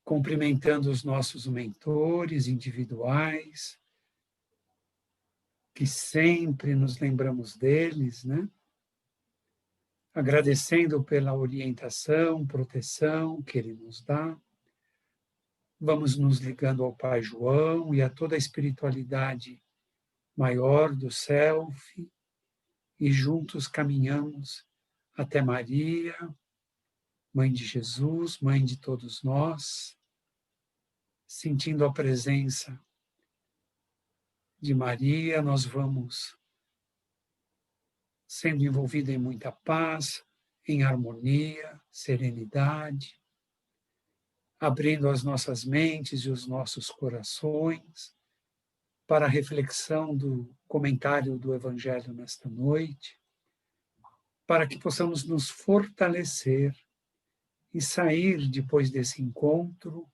cumprimentando os nossos mentores individuais, que sempre nos lembramos deles, né? Agradecendo pela orientação, proteção que ele nos dá. Vamos nos ligando ao Pai João e a toda a espiritualidade maior do Self, e juntos caminhamos até Maria, Mãe de Jesus, Mãe de todos nós, sentindo a presença de Maria, nós vamos sendo envolvidos em muita paz, em harmonia, serenidade, abrindo as nossas mentes e os nossos corações para a reflexão do comentário do Evangelho nesta noite, para que possamos nos fortalecer e sair depois desse encontro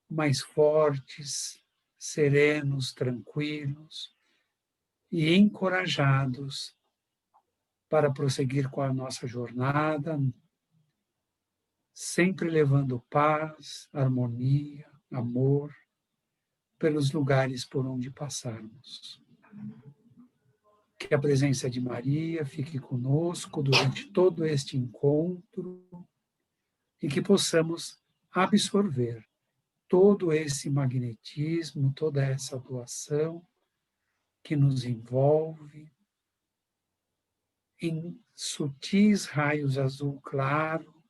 mais fortes, serenos, tranquilos e encorajados para prosseguir com a nossa jornada, sempre levando paz, harmonia, amor pelos lugares por onde passarmos. Que a presença de Maria fique conosco durante todo este encontro e que possamos absorver todo esse magnetismo, toda essa doação que nos envolve em sutis raios azul claro,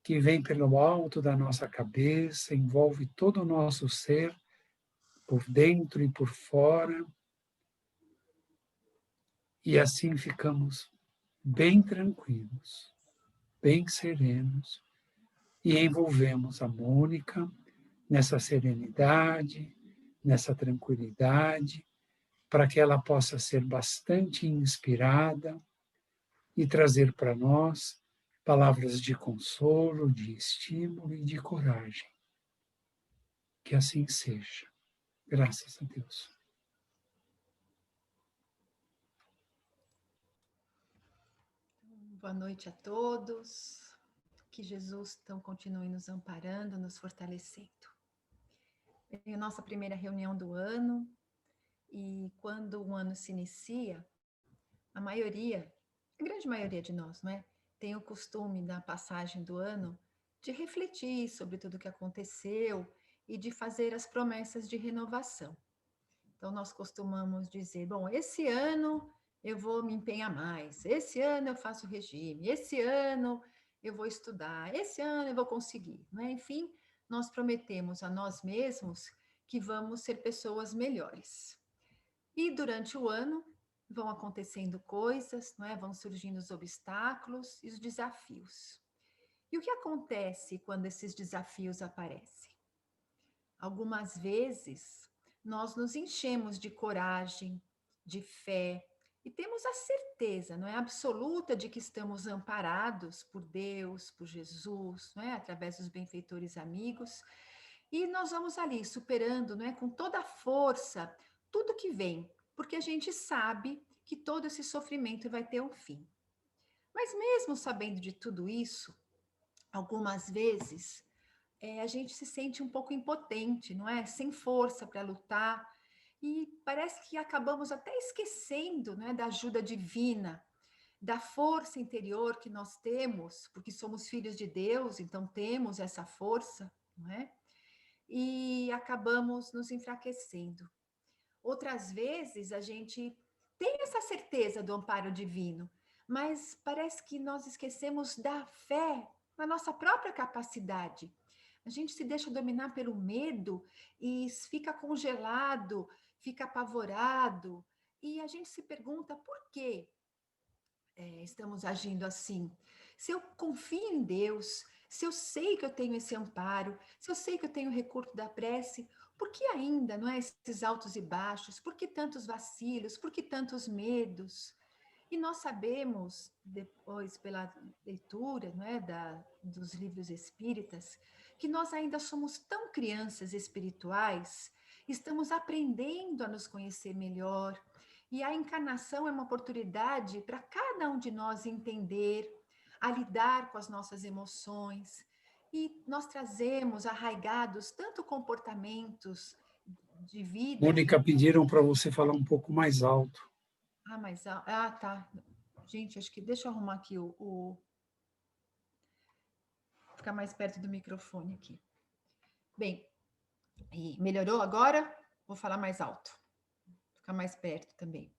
que vem pelo alto da nossa cabeça, envolve todo o nosso ser, por dentro e por fora, e assim ficamos bem tranquilos, bem serenos, e envolvemos a Mônica nessa serenidade, nessa tranquilidade, para que ela possa ser bastante inspirada e trazer para nós palavras de consolo, de estímulo e de coragem. Que assim seja. Graças a Deus. Boa noite a todos. Que Jesus então continue nos amparando, nos fortalecendo. É a nossa primeira reunião do ano, e quando o ano se inicia, a grande maioria de nós, não é? Tem o costume, na passagem do ano, de refletir sobre tudo o que aconteceu e de fazer as promessas de renovação. Então, nós costumamos dizer, bom, esse ano eu vou me empenhar mais, esse ano eu faço regime, esse ano eu vou estudar, esse ano eu vou conseguir, não é? Enfim, nós prometemos a nós mesmos que vamos ser pessoas melhores. E durante o ano vão acontecendo coisas, não é? Vão surgindo os obstáculos e os desafios. E o que acontece quando esses desafios aparecem? Algumas vezes nós nos enchemos de coragem, de fé, e temos a certeza, não é, absoluta, de que estamos amparados por Deus, por Jesus, não é, através dos benfeitores amigos, e nós vamos ali superando, não é, com toda a força, tudo que vem, porque a gente sabe que todo esse sofrimento vai ter um fim. Mas mesmo sabendo de tudo isso, algumas vezes a gente se sente um pouco impotente, não é? Sem força para lutar, e parece que acabamos até esquecendo, não é, da ajuda divina, da força interior que nós temos, porque somos filhos de Deus, então temos essa força, não é? E acabamos nos enfraquecendo. Outras vezes a gente tem essa certeza do amparo divino, mas parece que nós esquecemos da fé na nossa própria capacidade. A gente se deixa dominar pelo medo e fica congelado, fica apavorado, e a gente se pergunta por que estamos agindo assim. Se eu confio em Deus, se eu sei que eu tenho esse amparo, se eu sei que eu tenho o recurso da prece, por que ainda, não é, esses altos e baixos? Por que tantos vacilos? Por que tantos medos? E nós sabemos, depois, pela leitura, não é, dos livros espíritas, que nós ainda somos tão crianças espirituais, estamos aprendendo a nos conhecer melhor, e a encarnação é uma oportunidade para cada um de nós entender, a lidar com as nossas emoções. E nós trazemos arraigados tanto comportamentos de vida Mônica, que... pediram para você falar um pouco mais alto. Tá. Gente, acho que deixa eu arrumar aqui ficar mais perto do microfone aqui. Bem, e melhorou agora? Vou falar mais alto. Ficar mais perto também.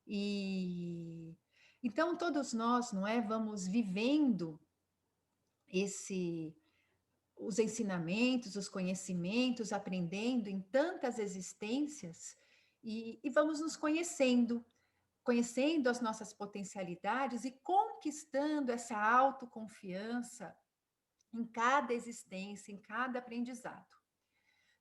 E então todos nós, não é, vamos vivendo os ensinamentos, os conhecimentos, aprendendo em tantas existências e vamos nos conhecendo as nossas potencialidades e conquistando essa autoconfiança em cada existência, em cada aprendizado.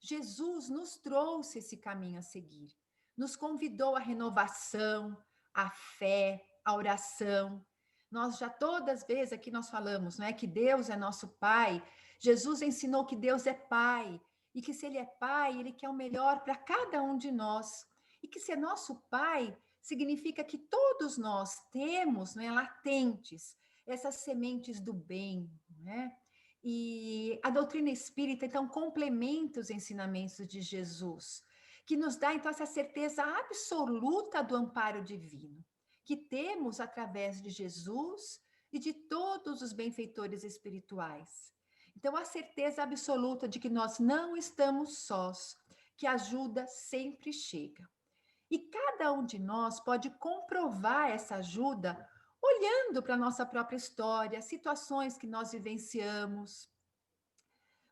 Jesus nos trouxe esse caminho a seguir, nos convidou à renovação, à fé, à oração. Nós já todas as vezes aqui nós falamos, não é, que Deus é nosso Pai. Jesus ensinou que Deus é Pai e que se Ele é Pai, Ele quer o melhor para cada um de nós. E que ser nosso Pai significa que todos nós temos, não é, latentes essas sementes do bem, não é? E a doutrina espírita, então, complementa os ensinamentos de Jesus, que nos dá, então, essa certeza absoluta do amparo divino, que temos através de Jesus e de todos os benfeitores espirituais. Então, a certeza absoluta de que nós não estamos sós, que a ajuda sempre chega. E cada um de nós pode comprovar essa ajuda olhando para a nossa própria história, situações que nós vivenciamos,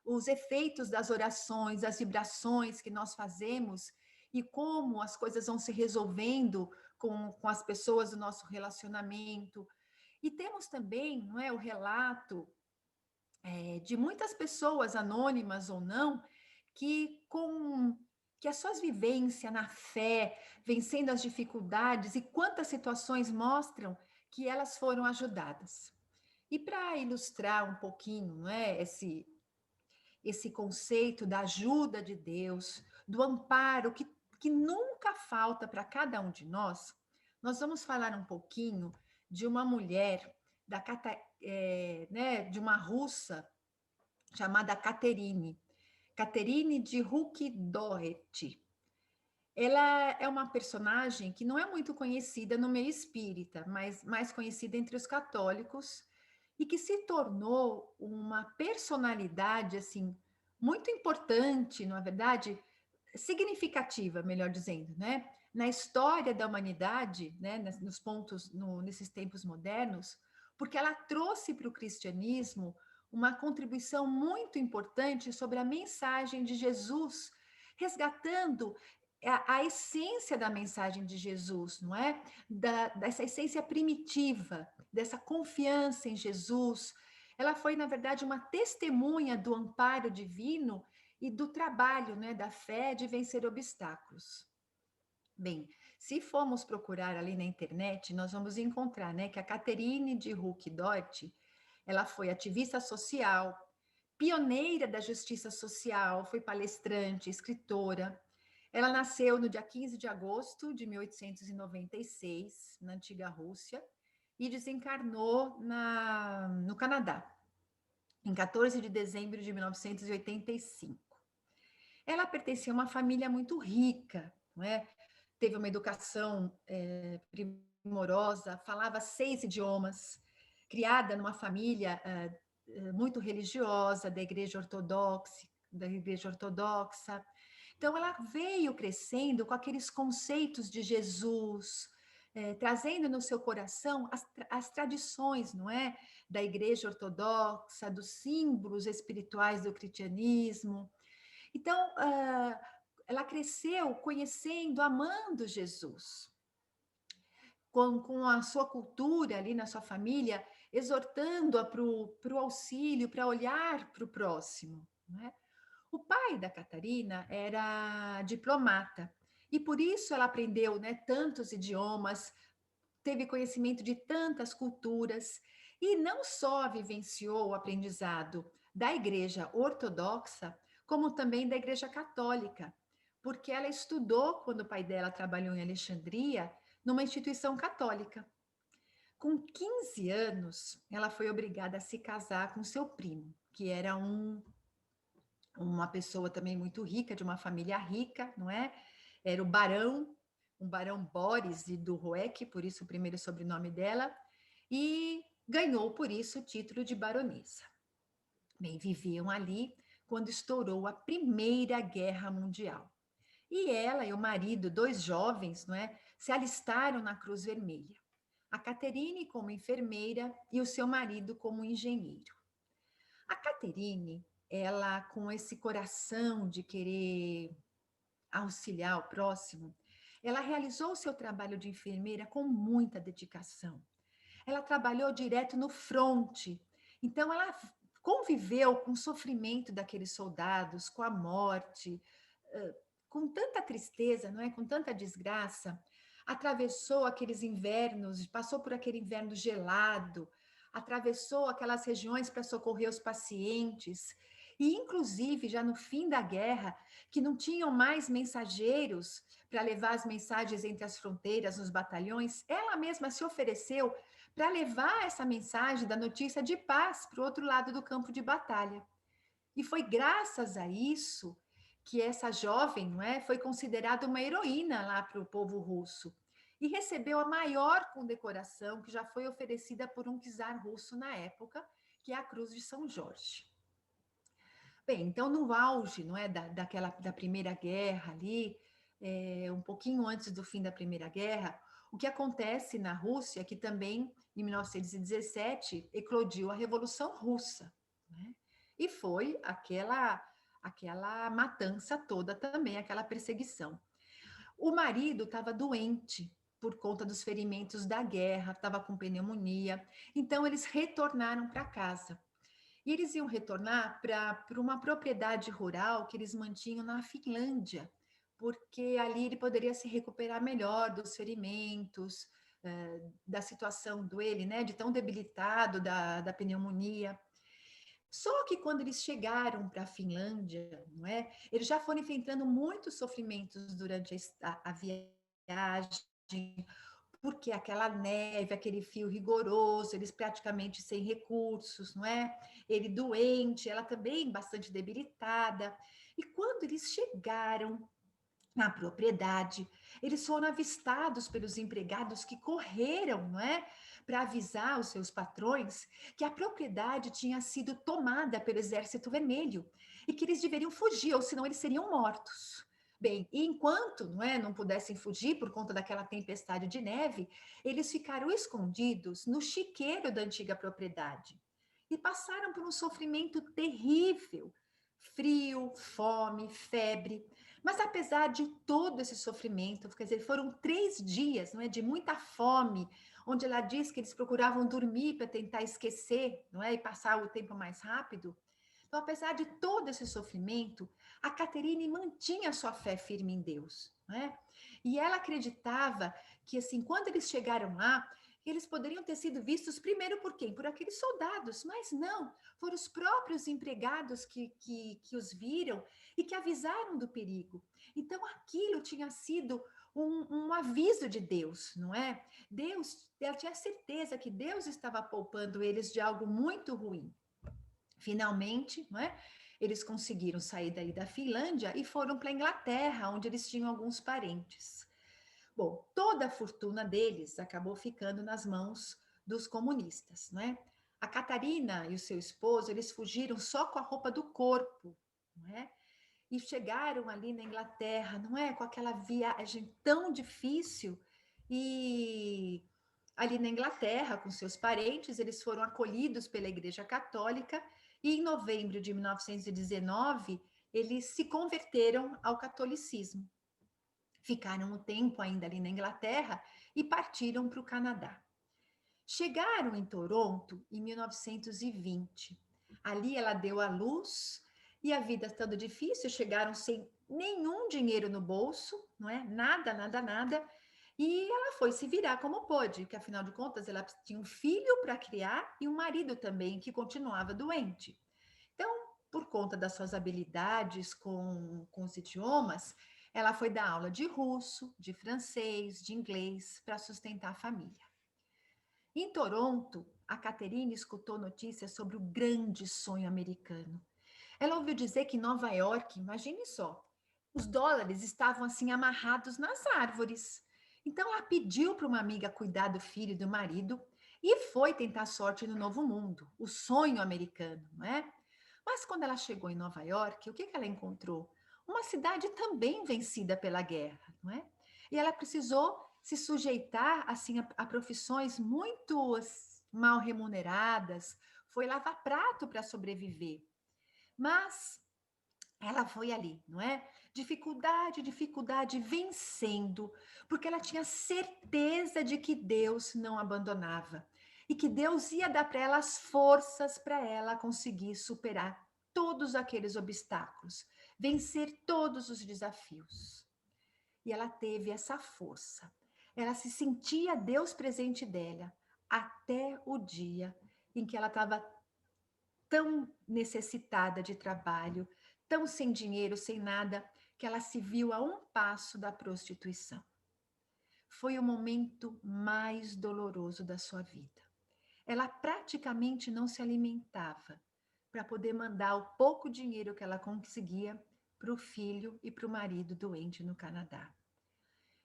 os efeitos das orações, as vibrações que nós fazemos e como as coisas vão se resolvendo com as pessoas do nosso relacionamento. E temos também, não é, o relato de muitas pessoas, anônimas ou não, que as suas vivências na fé, vencendo as dificuldades e quantas situações mostram que elas foram ajudadas. E para ilustrar um pouquinho, não é, esse conceito da ajuda de Deus, do amparo que nunca falta para cada um de nós, nós vamos falar um pouquinho de uma mulher né, de uma russa chamada Caterine de Rukh-Doherty. Ela é uma personagem que não é muito conhecida no meio espírita, mas mais conhecida entre os católicos, e que se tornou uma personalidade assim muito importante, não é verdade? Significativa, melhor dizendo, né? Na história da humanidade, né? Nesses tempos modernos, porque ela trouxe para o cristianismo uma contribuição muito importante sobre a mensagem de Jesus, resgatando a essência da mensagem de Jesus, não é? Dessa essência primitiva, dessa confiança em Jesus. Ela foi, na verdade, uma testemunha do amparo divino e do trabalho, né, da fé de vencer obstáculos. Bem, se formos procurar ali na internet, nós vamos encontrar, né, que a Caterine de Rukh-Doherty, ela foi ativista social, pioneira da justiça social, foi palestrante, escritora. Ela nasceu no dia 15 de agosto de 1896, na antiga Rússia, e desencarnou no Canadá, em 14 de dezembro de 1985. Ela pertencia a uma família muito rica, não é? Teve uma educação primorosa, falava 6 idiomas, criada numa família muito religiosa, da igreja ortodoxa. Então, ela veio crescendo com aqueles conceitos de Jesus, trazendo no seu coração as tradições, não é? Da igreja ortodoxa, dos símbolos espirituais do cristianismo. Então, ela cresceu conhecendo, amando Jesus, com a sua cultura ali na sua família, exortando-a para o auxílio, para olhar para o próximo. Não é? O pai da Catarina era diplomata, e por isso ela aprendeu, né, tantos idiomas, teve conhecimento de tantas culturas, e não só vivenciou o aprendizado da igreja ortodoxa, como também da igreja católica, porque ela estudou, quando o pai dela trabalhou em Alexandria, numa instituição católica. Com 15 anos, ela foi obrigada a se casar com seu primo, que era uma pessoa também muito rica, de uma família rica, não é? Era o barão, um barão Boris de Duroec, por isso o primeiro sobrenome dela, e ganhou por isso o título de baronesa. Bem, viviam ali quando estourou a Primeira Guerra Mundial. E ela e o marido, dois jovens, não é, se alistaram na Cruz Vermelha. A Caterine como enfermeira e o seu marido como engenheiro. A Caterine, ela com esse coração de querer auxiliar o próximo, ela realizou o seu trabalho de enfermeira com muita dedicação. Ela trabalhou direto no fronte, então ela conviveu com o sofrimento daqueles soldados, com a morte, com tanta tristeza, não é? Com tanta desgraça, atravessou aqueles invernos, passou por aquele inverno gelado, atravessou aquelas regiões para socorrer os pacientes, e inclusive já no fim da guerra, que não tinham mais mensageiros para levar as mensagens entre as fronteiras, nos batalhões, ela mesma se ofereceu para levar essa mensagem da notícia de paz para o outro lado do campo de batalha. E foi graças a isso que essa jovem, não é, foi considerada uma heroína lá para o povo russo e recebeu a maior condecoração que já foi oferecida por um czar russo na época, que é a Cruz de São Jorge. Bem, então no auge, não é, da Primeira Guerra ali, um pouquinho antes do fim da Primeira Guerra, o que acontece na Rússia é que também, em 1917, eclodiu a Revolução Russa, né? E foi aquela matança toda também, aquela perseguição. O marido estava doente por conta dos ferimentos da guerra, estava com pneumonia, então eles retornaram para casa. E eles iam retornar para uma propriedade rural que eles mantinham na Finlândia, porque ali ele poderia se recuperar melhor dos ferimentos, da situação dele, né, de tão debilitado da pneumonia. Só que quando eles chegaram para a Finlândia, não é, eles já foram enfrentando muitos sofrimentos durante a viagem, porque aquela neve, aquele frio rigoroso, eles praticamente sem recursos, não é? Ele doente, ela também bastante debilitada. E quando eles chegaram na propriedade, eles foram avistados pelos empregados que correram, não é? Para avisar os seus patrões que a propriedade tinha sido tomada pelo Exército Vermelho e que eles deveriam fugir, ou senão eles seriam mortos. Bem, e enquanto não pudessem fugir por conta daquela tempestade de neve, eles ficaram escondidos no chiqueiro da antiga propriedade e passaram por um sofrimento terrível, frio, fome, febre. Mas apesar de todo esse sofrimento, quer dizer, foram 3 dias, não é, de muita fome, onde ela diz que eles procuravam dormir para tentar esquecer, não é, e passar o tempo mais rápido. Então, apesar de todo esse sofrimento, a Caterine mantinha sua fé firme em Deus, não é? E ela acreditava que, assim, quando eles chegaram lá, eles poderiam ter sido vistos primeiro por quem? Por aqueles soldados, mas não, foram os próprios empregados que os viram e que avisaram do perigo. Então, aquilo tinha sido um aviso de Deus, não é? Deus, ela tinha certeza que Deus estava poupando eles de algo muito ruim. Finalmente, não é? Eles conseguiram sair daí da Finlândia e foram para a Inglaterra, onde eles tinham alguns parentes. Bom, toda a fortuna deles acabou ficando nas mãos dos comunistas, não é? A Catarina e o seu esposo, eles fugiram só com a roupa do corpo, não é? E chegaram ali na Inglaterra, não é? Com aquela viagem tão difícil. E ali na Inglaterra, com seus parentes, eles foram acolhidos pela Igreja Católica e em novembro de 1919, eles se converteram ao catolicismo. Ficaram um tempo ainda ali na Inglaterra e partiram para o Canadá. Chegaram em Toronto em 1920. Ali ela deu à luz e a vida estando difícil, chegaram sem nenhum dinheiro no bolso, não é? Nada, nada, nada. E ela foi se virar como pôde, porque afinal de contas ela tinha um filho para criar e um marido também que continuava doente. Então, por conta das suas habilidades com os idiomas, ela foi dar aula de russo, de francês, de inglês para sustentar a família. Em Toronto, a Caterine escutou notícias sobre o grande sonho americano. Ela ouviu dizer que em Nova York, imagine só, os dólares estavam assim amarrados nas árvores. Então ela pediu para uma amiga cuidar do filho e do marido e foi tentar sorte no novo mundo, o sonho americano, não é? Mas quando ela chegou em Nova York, o que ela encontrou? Uma cidade também vencida pela guerra, não é? E ela precisou se sujeitar assim a profissões muito mal remuneradas, foi lavar prato para sobreviver. Mas ela foi ali, não é? Dificuldade, dificuldade, vencendo, porque ela tinha certeza de que Deus não abandonava e que Deus ia dar para ela as forças para ela conseguir superar todos aqueles obstáculos, vencer todos os desafios. E ela teve essa força. Ela se sentia Deus presente dela até o dia em que ela estava tão necessitada de trabalho, tão sem dinheiro, sem nada, que ela se viu a um passo da prostituição. Foi o momento mais doloroso da sua vida. Ela praticamente não se alimentava para poder mandar o pouco dinheiro que ela conseguia para o filho e para o marido doente no Canadá.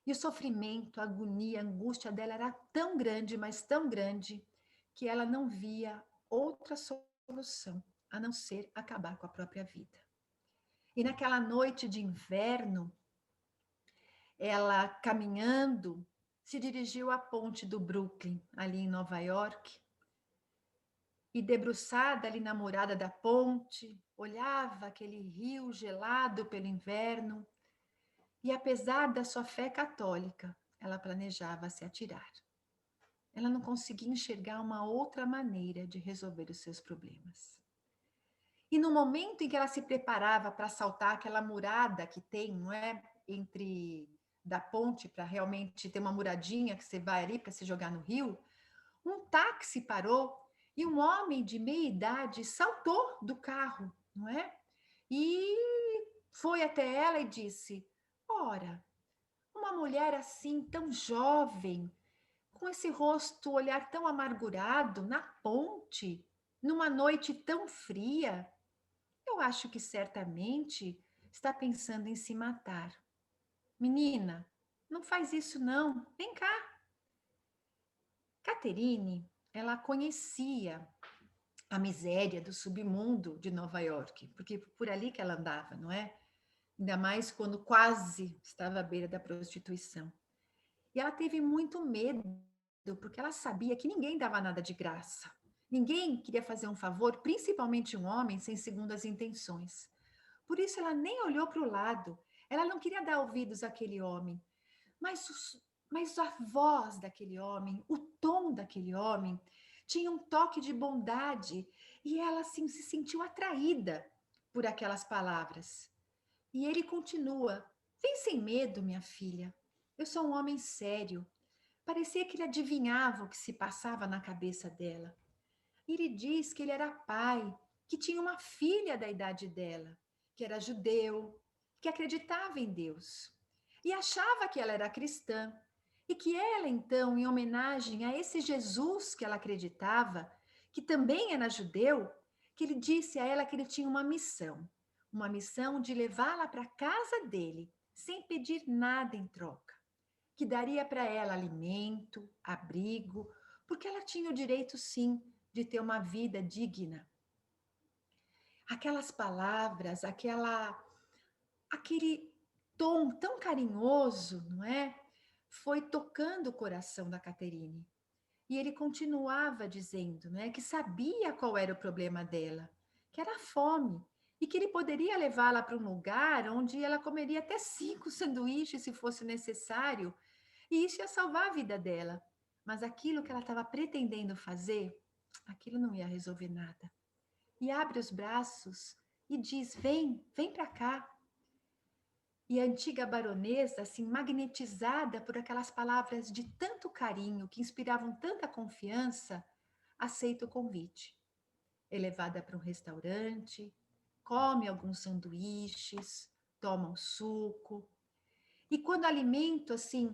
E o sofrimento, a agonia, a angústia dela era tão grande, mas tão grande, que ela não via outra solução a não ser acabar com a própria vida. E naquela noite de inverno, ela caminhando, se dirigiu à ponte do Brooklyn, ali em Nova York, e debruçada ali na morada da ponte, olhava aquele rio gelado pelo inverno, e apesar da sua fé católica, ela planejava se atirar. Ela não conseguia enxergar uma outra maneira de resolver os seus problemas. E no momento em que ela se preparava para saltar aquela murada que tem, não é, entre da ponte para realmente ter uma muradinha que você vai ali para se jogar no rio, um táxi parou e um homem de meia idade saltou do carro, não é? E foi até ela e disse: "Ora, uma mulher assim tão jovem, com esse rosto, olhar tão amargurado, na ponte, numa noite tão fria, eu acho que certamente está pensando em se matar. Menina, não faz isso não. Vem cá." Catherine, ela conhecia a miséria do submundo de Nova York, porque por ali que ela andava, não é? Ainda mais quando quase estava à beira da prostituição. E ela teve muito medo, porque ela sabia que ninguém dava nada de graça. Ninguém queria fazer um favor, principalmente um homem, sem segundas intenções. Por isso ela nem olhou para o lado. Ela não queria dar ouvidos àquele homem. Mas, mas a voz daquele homem, o tom daquele homem, tinha um toque de bondade e ela assim, se sentiu atraída por aquelas palavras. E ele continua: "Vem sem medo, minha filha. Eu sou um homem sério." Parecia que ele adivinhava o que se passava na cabeça dela. Ele diz que ele era pai, que tinha uma filha da idade dela, que era judeu, que acreditava em Deus e achava que ela era cristã e que ela, então, em homenagem a esse Jesus que ela acreditava, que também era judeu, que ele disse a ela que ele tinha uma missão de levá-la para a casa dele, sem pedir nada em troca, que daria para ela alimento, abrigo, porque ela tinha o direito, sim, de ter uma vida digna. Aquelas palavras, aquele tom tão carinhoso, não é? Foi tocando o coração da Caterine. E ele continuava dizendo, né, que sabia qual era o problema dela, que era a fome, e que ele poderia levá-la para um lugar onde ela comeria até 5 sanduíches se fosse necessário, e isso ia salvar a vida dela. Mas aquilo que ela estava pretendendo fazer, aquilo não ia resolver nada. E abre os braços e diz: "Vem, vem para cá." E a antiga baronesa, assim, magnetizada por aquelas palavras de tanto carinho, que inspiravam tanta confiança, aceita o convite. É levada para um restaurante, come alguns sanduíches, toma um suco. E quando o alimento, assim,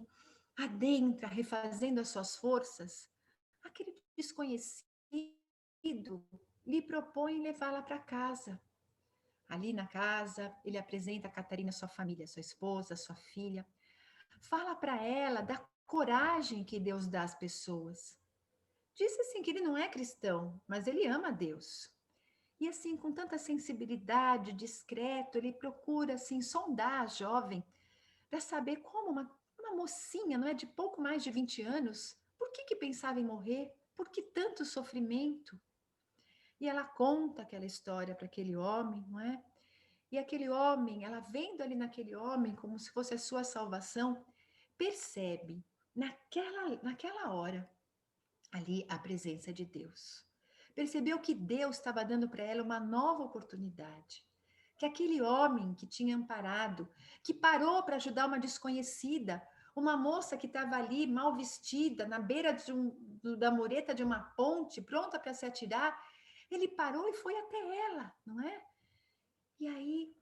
adentra, refazendo as suas forças, aquele desconhecido lhe propõe levá-la para casa. Ali na casa, ele apresenta a Catarina sua família, sua esposa, sua filha. Fala para ela da coragem que Deus dá às pessoas. Disse assim que ele não é cristão, mas ele ama Deus. E assim, com tanta sensibilidade, discreto, ele procura assim sondar a jovem para saber como uma mocinha, não é, de pouco mais de 20 anos, por que pensava em morrer? Por que tanto sofrimento? E ela conta aquela história para aquele homem, não é? E aquele homem, ela vendo ali naquele homem como se fosse a sua salvação, percebe naquela hora ali a presença de Deus. Percebeu que Deus estava dando para ela uma nova oportunidade. Que aquele homem que tinha amparado, que parou para ajudar uma desconhecida, uma moça que estava ali mal vestida, na beira da mureta de uma ponte, pronta para se atirar, ele parou e foi até ela, não é? E aí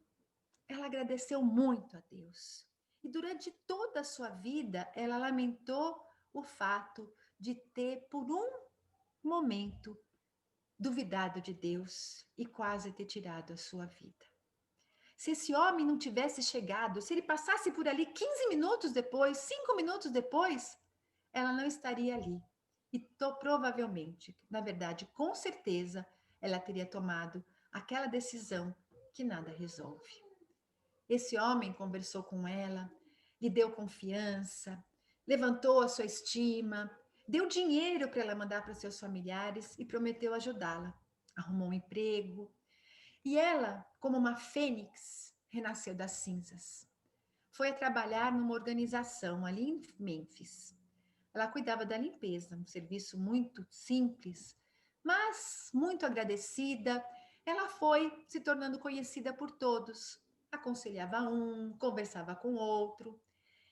ela agradeceu muito a Deus. E durante toda a sua vida, ela lamentou o fato de ter, por um momento, duvidado de Deus e quase ter tirado a sua vida. Se esse homem não tivesse chegado, se ele passasse por ali 15 minutos depois, 5 minutos depois, ela não estaria ali. E provavelmente, na verdade, com certeza, ela teria tomado aquela decisão que nada resolve. Esse homem conversou com ela, lhe deu confiança, levantou a sua estima, deu dinheiro para ela mandar para seus familiares e prometeu ajudá-la. Arrumou um emprego. E ela, como uma fênix, renasceu das cinzas. Foi a trabalhar numa organização ali em Mênfis. Ela cuidava da limpeza, um serviço muito simples, mas muito agradecida. Ela foi se tornando conhecida por todos. Aconselhava um, conversava com outro.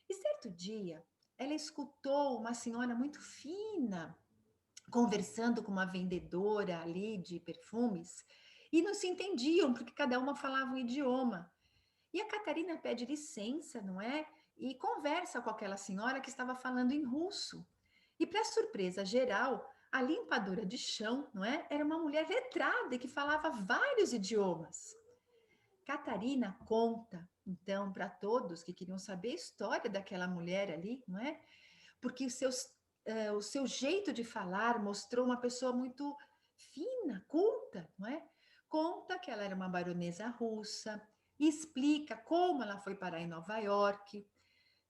E certo dia, ela escutou uma senhora muito fina conversando com uma vendedora ali de perfumes e não se entendiam porque cada uma falava um idioma. E a Catarina pede licença, não é? E conversa com aquela senhora que estava falando em russo. E para surpresa geral, a limpadora de chão, não é? Era uma mulher letrada e que falava vários idiomas. Catarina conta, então, para todos que queriam saber a história daquela mulher ali, não é? Porque o seu jeito de falar mostrou uma pessoa muito fina, culta, não é? Conta que ela era uma baronesa russa, e explica como ela foi parar em Nova York,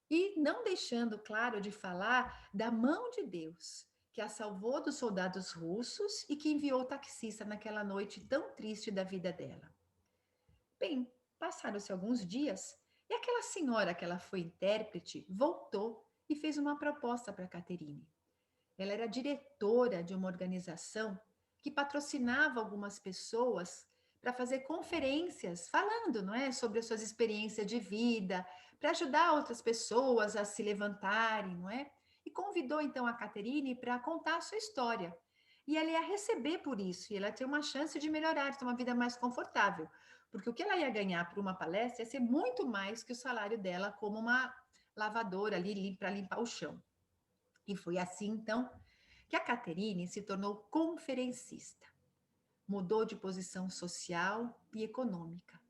e não deixando, claro, de falar da mão de Deus, que a salvou dos soldados russos e que enviou o taxista naquela noite tão triste da vida dela. Bem, passaram-se alguns dias e aquela senhora que ela foi intérprete voltou e fez uma proposta para Caterine. Ela era diretora de uma organização que patrocinava algumas pessoas para fazer conferências falando, não é, sobre as suas experiências de vida, para ajudar outras pessoas a se levantarem, não é? E convidou então a Caterine para contar a sua história. E ela ia receber por isso, e ela ia ter uma chance de melhorar, de ter uma vida mais confortável. Porque o que ela ia ganhar por uma palestra ia ser muito mais que o salário dela como uma lavadora ali para limpar o chão. E foi assim, então, que a Caterine se tornou conferencista. Mudou de posição social e econômica.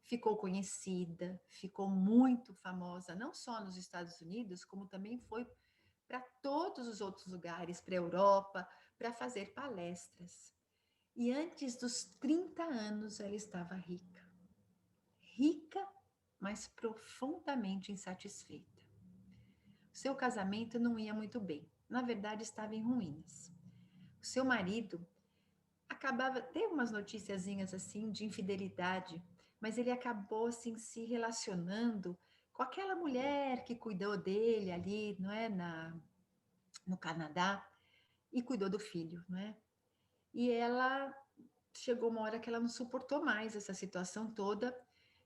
Ficou conhecida, ficou muito famosa, não só nos Estados Unidos, como também foi para todos os outros lugares, para a Europa, para fazer palestras. E antes dos 30 anos, ela estava rica. Rica, mas profundamente insatisfeita. Seu casamento não ia muito bem. Na verdade, estava em ruínas. O seu marido acabava, teve umas noticiazinhas assim de infidelidade, mas ele acabou assim se relacionando com aquela mulher que cuidou dele ali, não é, no Canadá, e cuidou do filho, não é? E ela chegou uma hora que ela não suportou mais essa situação toda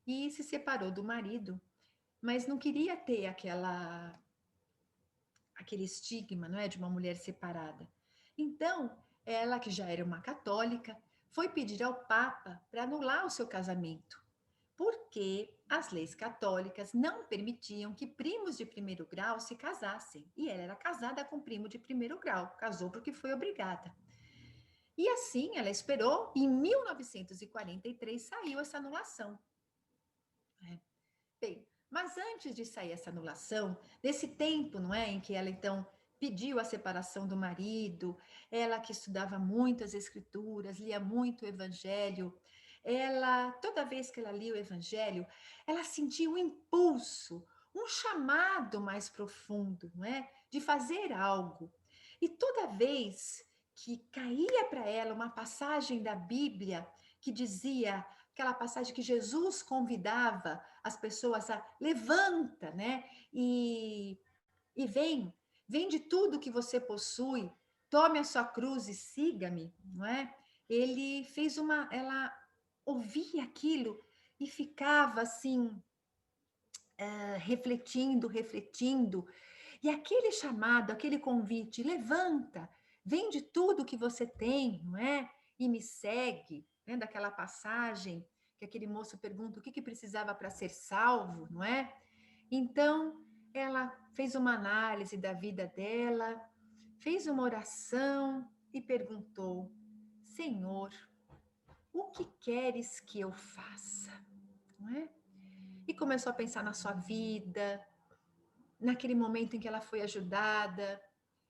e se separou do marido, mas não queria ter aquele estigma, não é, de uma mulher separada. Então, ela, que já era uma católica, foi pedir ao Papa para anular o seu casamento, porque as leis católicas não permitiam que primos de primeiro grau se casassem. E ela era casada com primo de primeiro grau, casou porque foi obrigada. E assim ela esperou, e em 1943 saiu essa anulação. Bem, mas antes de sair essa anulação, nesse tempo, não é, em que ela então pediu a separação do marido, ela que estudava muito as escrituras, lia muito o evangelho, ela, toda vez que ela lia o evangelho, ela sentia um impulso, um chamado mais profundo, não é, de fazer algo. E toda vez que caía para ela uma passagem da Bíblia que dizia, aquela passagem que Jesus convidava as pessoas a levanta, né? E vem de tudo que você possui, tome a sua cruz e siga-me, não é? Ele fez ela ouvia aquilo e ficava assim, refletindo, e aquele chamado, aquele convite, levanta, vende tudo que você tem, não é? E me segue, né? Daquela passagem que aquele moço pergunta o que precisava para ser salvo, não é? Então, ela fez uma análise da vida dela, fez uma oração e perguntou: Senhor, o que queres que eu faça? Não é? E começou a pensar na sua vida, naquele momento em que ela foi ajudada,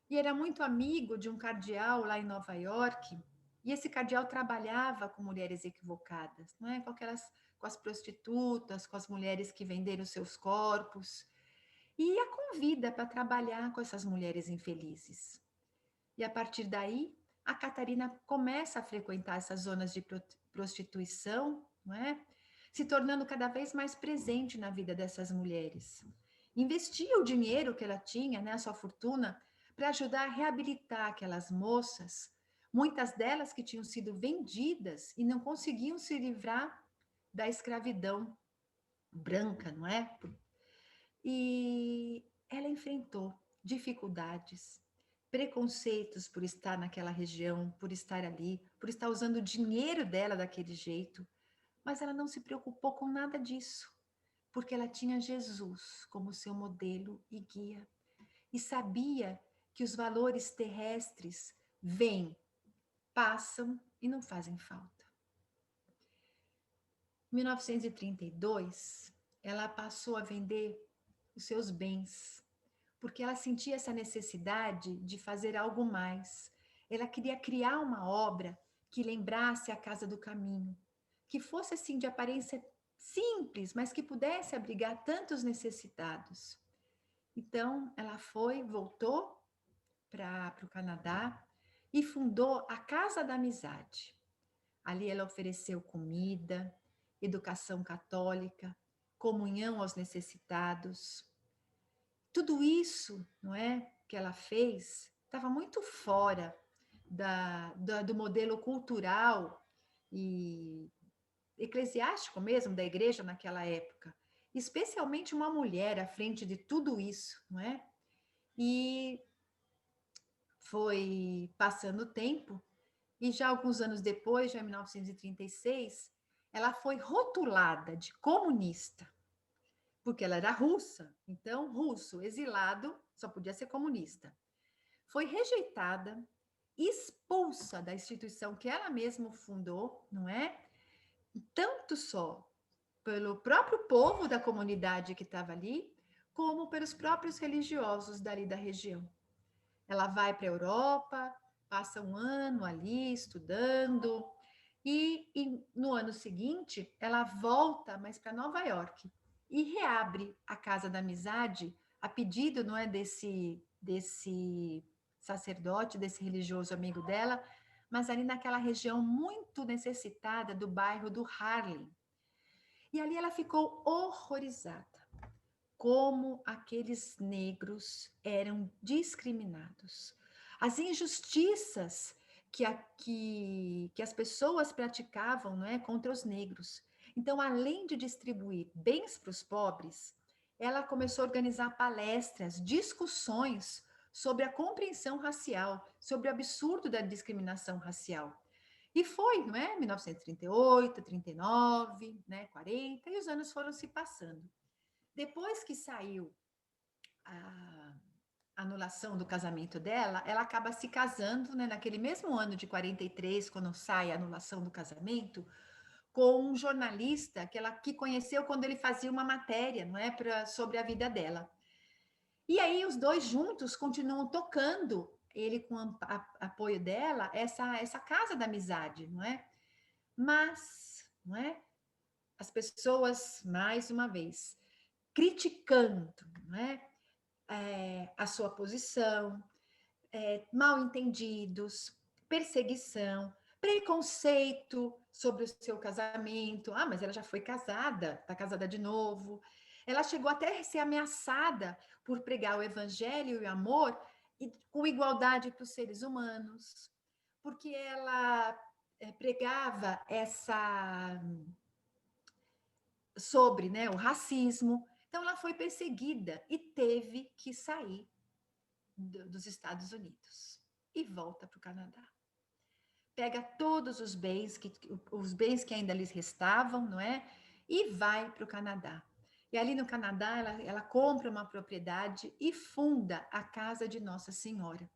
e era muito amigo de um cardeal lá em Nova York, e esse cardeal trabalhava com mulheres equivocadas, não é? Com as prostitutas, com as mulheres que venderam seus corpos, e a convida para trabalhar com essas mulheres infelizes. E a partir daí, a Catarina começa a frequentar essas zonas de prostituição, não é? Se tornando cada vez mais presente na vida dessas mulheres. Investia o dinheiro que ela tinha, né, a sua fortuna, para ajudar a reabilitar aquelas moças, muitas delas que tinham sido vendidas e não conseguiam se livrar da escravidão branca, não é? E ela enfrentou dificuldades, preconceitos por estar naquela região, por estar ali, por estar usando o dinheiro dela daquele jeito, mas ela não se preocupou com nada disso, porque ela tinha Jesus como seu modelo e guia, e sabia que os valores terrestres vêm, passam e não fazem falta. Em 1932, ela passou a vender os seus bens, porque ela sentia essa necessidade de fazer algo mais. Ela queria criar uma obra que lembrasse a Casa do Caminho, que fosse assim de aparência simples, mas que pudesse abrigar tantos necessitados. Então, ela voltou para o Canadá e fundou a Casa da Amizade. Ali ela ofereceu comida, educação católica, comunhão aos necessitados. Tudo isso, não é, que ela fez, estava muito fora do modelo cultural e eclesiástico mesmo da igreja naquela época, especialmente uma mulher à frente de tudo isso, não é? E foi passando o tempo, e já alguns anos depois, já em 1936, ela foi rotulada de comunista, porque ela era russa, então russo, exilado, só podia ser comunista. Foi rejeitada, expulsa da instituição que ela mesma fundou, não é? Tanto só pelo próprio povo da comunidade que estava ali, como pelos próprios religiosos dali da região. Ela vai para a Europa, passa um ano ali estudando, e no ano seguinte ela volta mais para Nova York e reabre a Casa da Amizade a pedido, não é, desse sacerdote, desse religioso amigo dela, mas ali naquela região muito necessitada do bairro do Harlem. E ali ela ficou horrorizada como aqueles negros eram discriminados. As injustiças que as pessoas praticavam, não é, contra os negros. Então, além de distribuir bens para os pobres, ela começou a organizar palestras, discussões sobre a compreensão racial, sobre o absurdo da discriminação racial. E foi, não é? 1938, 39, né, 40, e os anos foram se passando. Depois que saiu a anulação do casamento dela, ela acaba se casando, né, naquele mesmo ano de 43, quando sai a anulação do casamento, com um jornalista que conheceu quando ele fazia uma matéria, não é, sobre a vida dela. E aí os dois juntos continuam tocando, ele com apoio dela, essa casa da amizade, não é? Mas, não é? As pessoas, mais uma vez, criticando, não é? A sua posição, mal entendidos, perseguição, preconceito sobre o seu casamento. Ah, mas ela já foi casada, está casada de novo. Ela chegou até a ser ameaçada por pregar o evangelho e o amor com igualdade para os seres humanos, porque ela pregava sobre, né, o racismo. Então, ela foi perseguida e teve que sair dos Estados Unidos e volta para o Canadá. Pega todos os bens que ainda lhes restavam, não é? E vai para o Canadá. E ali no Canadá, ela compra uma propriedade e funda a Casa de Nossa Senhora.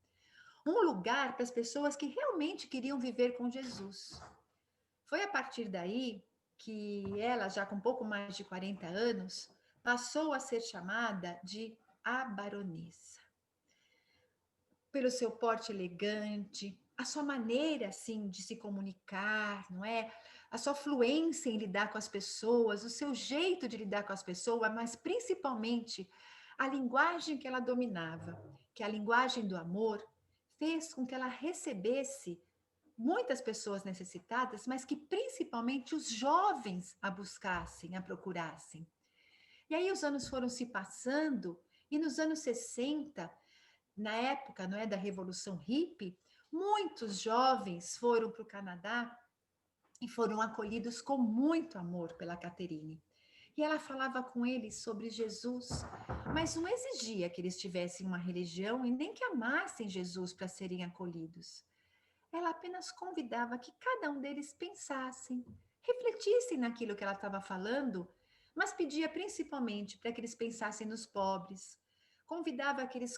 Um lugar para as pessoas que realmente queriam viver com Jesus. Foi a partir daí que ela, já com pouco mais de 40 anos, passou a ser chamada de a baronesa. Pelo seu porte elegante, a sua maneira, assim, de se comunicar, não é? A sua fluência em lidar com as pessoas, o seu jeito de lidar com as pessoas, mas principalmente a linguagem que ela dominava, que é a linguagem do amor, fez com que ela recebesse muitas pessoas necessitadas, mas que principalmente os jovens a buscassem, a procurassem. E aí os anos foram se passando, e nos anos 60, na época, não é, da Revolução Hippie, muitos jovens foram para o Canadá e foram acolhidos com muito amor pela Catherine. E ela falava com eles sobre Jesus, mas não exigia que eles tivessem uma religião e nem que amassem Jesus para serem acolhidos. Ela apenas convidava que cada um deles pensassem, refletissem naquilo que ela estava falando, mas pedia principalmente para que eles pensassem nos pobres. Convidava que eles,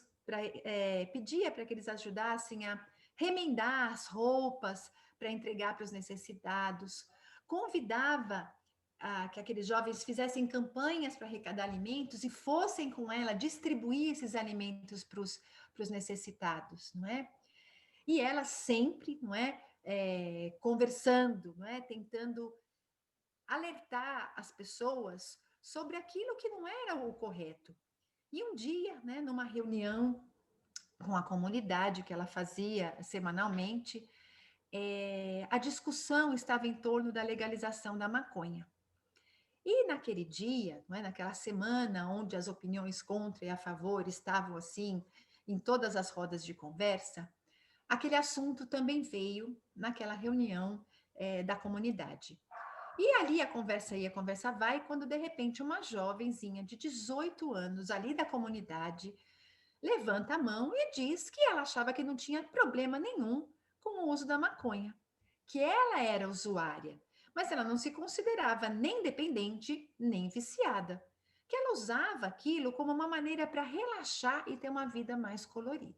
pedia para que eles ajudassem a remendar as roupas para entregar para os necessitados. Convidava que aqueles jovens fizessem campanhas para arrecadar alimentos e fossem com ela distribuir esses alimentos para os necessitados, não é? E ela sempre, não é, conversando, não é, tentando alertar as pessoas sobre aquilo que não era o correto. E um dia, né, numa reunião com a comunidade que ela fazia semanalmente, a discussão estava em torno da legalização da maconha. E naquele dia, não é, naquela semana onde as opiniões contra e a favor estavam assim em todas as rodas de conversa, aquele assunto também veio naquela reunião da comunidade. E ali a conversa ia, a conversa vai, quando de repente uma jovenzinha de 18 anos ali da comunidade levanta a mão e diz que ela achava que não tinha problema nenhum com o uso da maconha, que ela era usuária, mas ela não se considerava nem dependente, nem viciada, que ela usava aquilo como uma maneira para relaxar e ter uma vida mais colorida.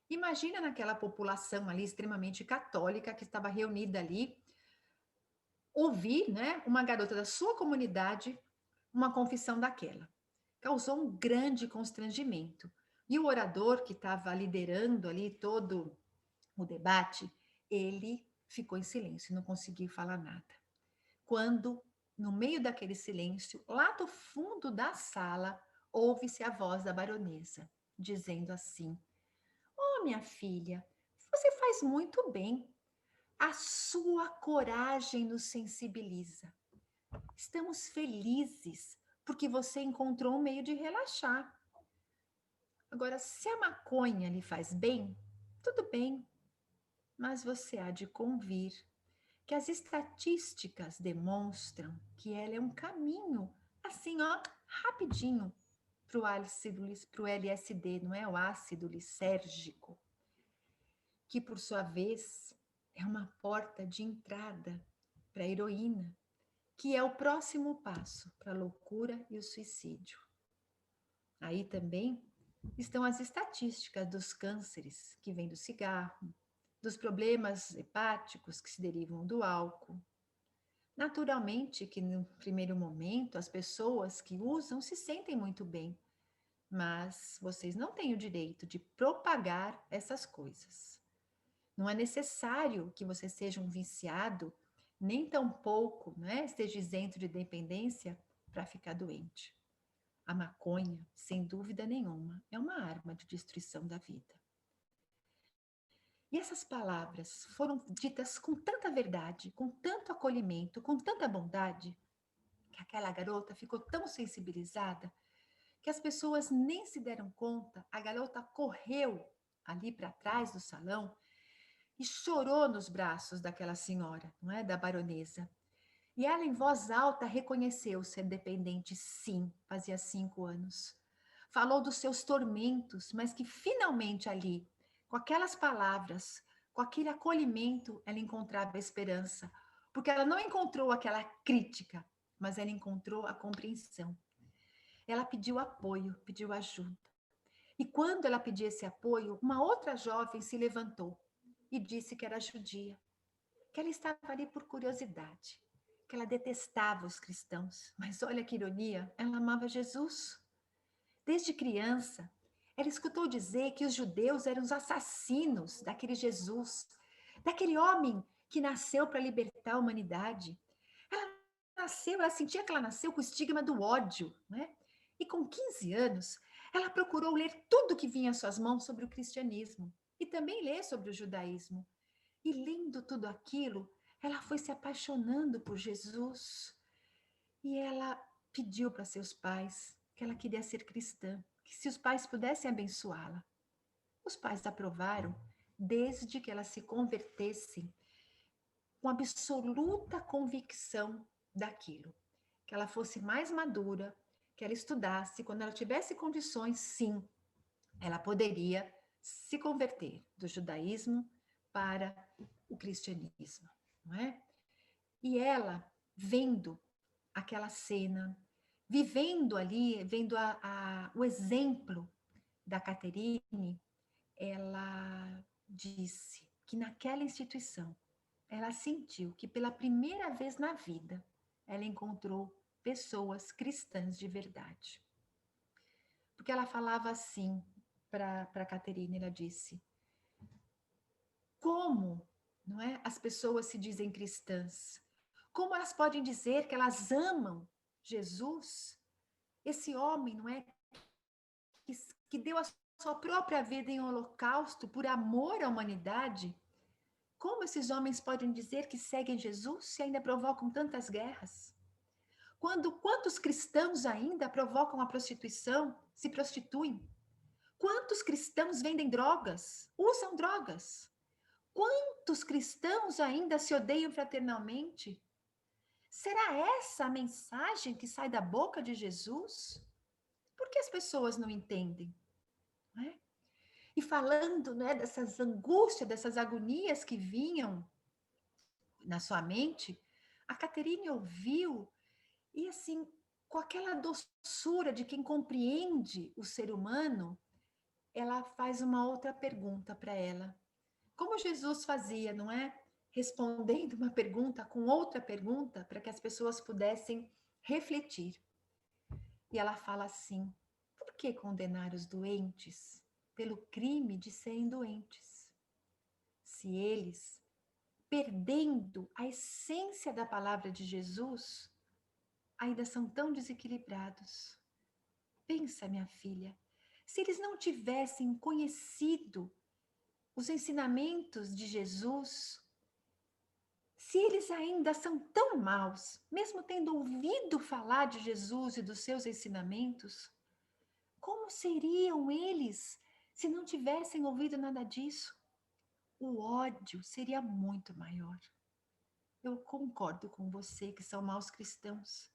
Imagina naquela população ali extremamente católica que estava reunida ali, ouvir, né, uma garota da sua comunidade uma confissão daquela. Causou um grande constrangimento. E o orador que estava liderando ali todo o debate, ele ficou em silêncio, não conseguiu falar nada. Quando, no meio daquele silêncio, lá do fundo da sala, ouve-se a voz da baronesa, dizendo assim: "Oh, minha filha, você faz muito bem. A sua coragem nos sensibiliza. Estamos felizes porque você encontrou um meio de relaxar. Agora, se a maconha lhe faz bem, tudo bem, mas você há de convir que as estatísticas demonstram que ela é um caminho, assim, ó, rapidinho, para o LSD, não é? O ácido lisérgico, que por sua vez é uma porta de entrada para a heroína, que é o próximo passo para a loucura e o suicídio. Aí também estão as estatísticas dos cânceres que vêm do cigarro, dos problemas hepáticos que se derivam do álcool. Naturalmente que no primeiro momento as pessoas que usam se sentem muito bem, mas vocês não têm o direito de propagar essas coisas. Não é necessário que você seja um viciado, nem tampouco, né, esteja isento de dependência para ficar doente. A maconha, sem dúvida nenhuma, é uma arma de destruição da vida. E essas palavras foram ditas com tanta verdade, com tanto acolhimento, com tanta bondade, que aquela garota ficou tão sensibilizada que as pessoas nem se deram conta. A garota correu ali para trás do salão e chorou nos braços daquela senhora, não é, da baronesa. E ela, em voz alta, reconheceu ser dependente, sim, fazia 5 anos. Falou dos seus tormentos, mas que finalmente ali, com aquelas palavras, com aquele acolhimento, ela encontrava esperança. Porque ela não encontrou aquela crítica, mas ela encontrou a compreensão. Ela pediu apoio, pediu ajuda. E quando ela pediu esse apoio, uma outra jovem se levantou e disse que era judia, que ela estava ali por curiosidade, que ela detestava os cristãos, mas olha que ironia, ela amava Jesus. Desde criança, ela escutou dizer que os judeus eram os assassinos daquele Jesus, daquele homem que nasceu para libertar a humanidade. Ela sentia que ela nasceu com o estigma do ódio, né? E com 15 anos, ela procurou ler tudo que vinha às suas mãos sobre o cristianismo e também ler sobre o judaísmo. E lendo tudo aquilo, ela foi se apaixonando por Jesus. E ela pediu para seus pais que ela queria ser cristã, que se os pais pudessem abençoá-la. Os pais aprovaram, desde que ela se convertesse com absoluta convicção daquilo, que ela fosse mais madura, que ela estudasse, quando ela tivesse condições, sim, ela poderia se converter do judaísmo para o cristianismo, não é? E ela, vendo aquela cena, vivendo ali, vendo o exemplo da Caterine, ela disse que naquela instituição ela sentiu que pela primeira vez na vida ela encontrou pessoas cristãs de verdade. Porque ela falava assim para Caterine, ela disse: como, não é, as pessoas se dizem cristãs? Como elas podem dizer que elas amam Jesus, esse homem, não é, que deu a sua própria vida em holocausto por amor à humanidade? Como esses homens podem dizer que seguem Jesus se ainda provocam tantas guerras? Quantos cristãos ainda provocam a prostituição, se prostituem? Quantos cristãos vendem drogas, usam drogas? Quantos cristãos ainda se odeiam fraternalmente? Será essa a mensagem que sai da boca de Jesus? Por que as pessoas não entendem? Não é? E falando, né, dessas angústias, dessas agonias que vinham na sua mente, a Caterine ouviu e, assim, com aquela doçura de quem compreende o ser humano, ela faz uma outra pergunta para ela. Como Jesus fazia, não é? Respondendo uma pergunta com outra pergunta para que as pessoas pudessem refletir. E ela fala assim: por que condenar os doentes pelo crime de serem doentes? Se eles, perdendo a essência da palavra de Jesus, ainda são tão desequilibrados. Pensa, minha filha, se eles não tivessem conhecido os ensinamentos de Jesus, se eles ainda são tão maus, mesmo tendo ouvido falar de Jesus e dos seus ensinamentos, como seriam eles se não tivessem ouvido nada disso? O ódio seria muito maior. Eu concordo com você que são maus cristãos,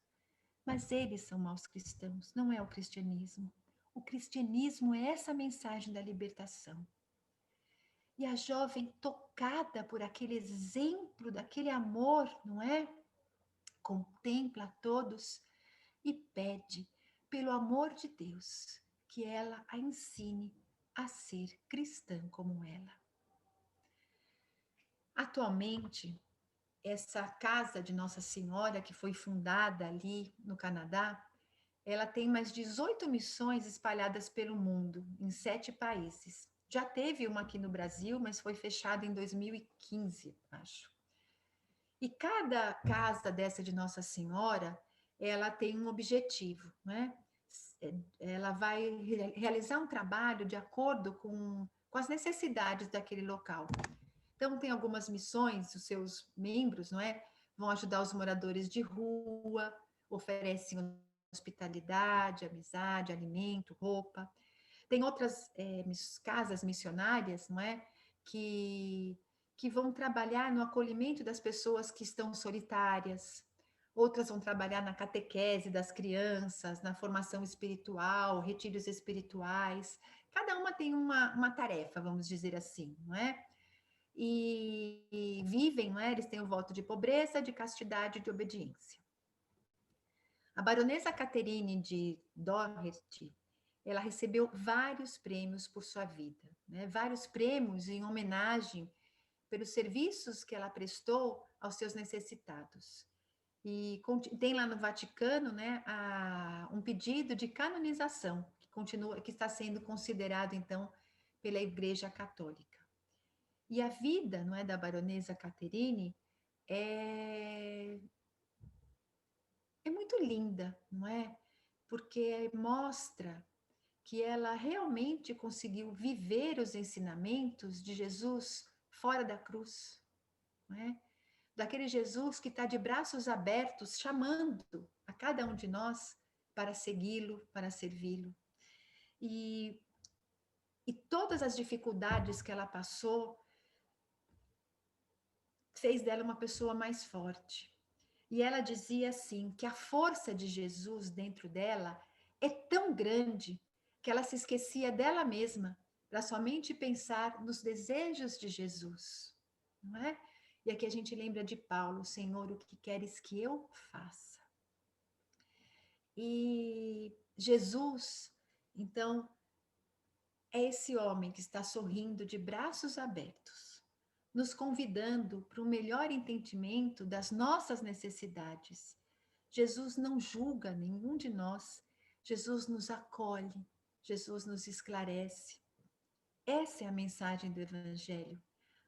mas eles são maus cristãos, não é o cristianismo. O cristianismo é essa mensagem da libertação. E a jovem, tocada por aquele exemplo daquele amor, não é? Contempla a todos e pede, pelo amor de Deus, que ela a ensine a ser cristã como ela. Atualmente, essa casa de Nossa Senhora, que foi fundada ali no Canadá, ela tem mais 18 missões espalhadas pelo mundo, em 7 países. Já teve uma aqui no Brasil, mas foi fechada em 2015, acho. E cada casa dessa de Nossa Senhora, ela tem um objetivo, né? Ela vai realizar um trabalho de acordo com as necessidades daquele local. Então, tem algumas missões, os seus membros, não é? Vão ajudar os moradores de rua, oferecem hospitalidade, amizade, alimento, roupa. Tem outras casas missionárias, não é? Que vão trabalhar no acolhimento das pessoas que estão solitárias. Outras vão trabalhar na catequese das crianças, na formação espiritual, retiros espirituais. Cada uma tem uma tarefa, vamos dizer assim, não é? E vivem, não é? Eles têm o voto de pobreza, de castidade e de obediência. A baronesa Catherine de Doherty, ela recebeu vários prêmios por sua vida, né? Vários prêmios em homenagem pelos serviços que ela prestou aos seus necessitados. E tem lá no Vaticano, né, um pedido de canonização que está sendo considerado então pela Igreja Católica. E a vida, não é, da baronesa Catherine é muito linda, não é? Porque mostra que ela realmente conseguiu viver os ensinamentos de Jesus fora da cruz, não é? Daquele Jesus que está de braços abertos, chamando a cada um de nós para segui-lo, para servi-lo. E todas as dificuldades que ela passou fez dela uma pessoa mais forte. E ela dizia assim, que a força de Jesus dentro dela é tão grande que ela se esquecia dela mesma para somente pensar nos desejos de Jesus, não é? E aqui a gente lembra de Paulo, Senhor, o que queres que eu faça? E Jesus, então, é esse homem que está sorrindo de braços abertos, nos convidando para um melhor entendimento das nossas necessidades. Jesus não julga nenhum de nós, Jesus nos acolhe, Jesus nos esclarece. Essa é a mensagem do Evangelho: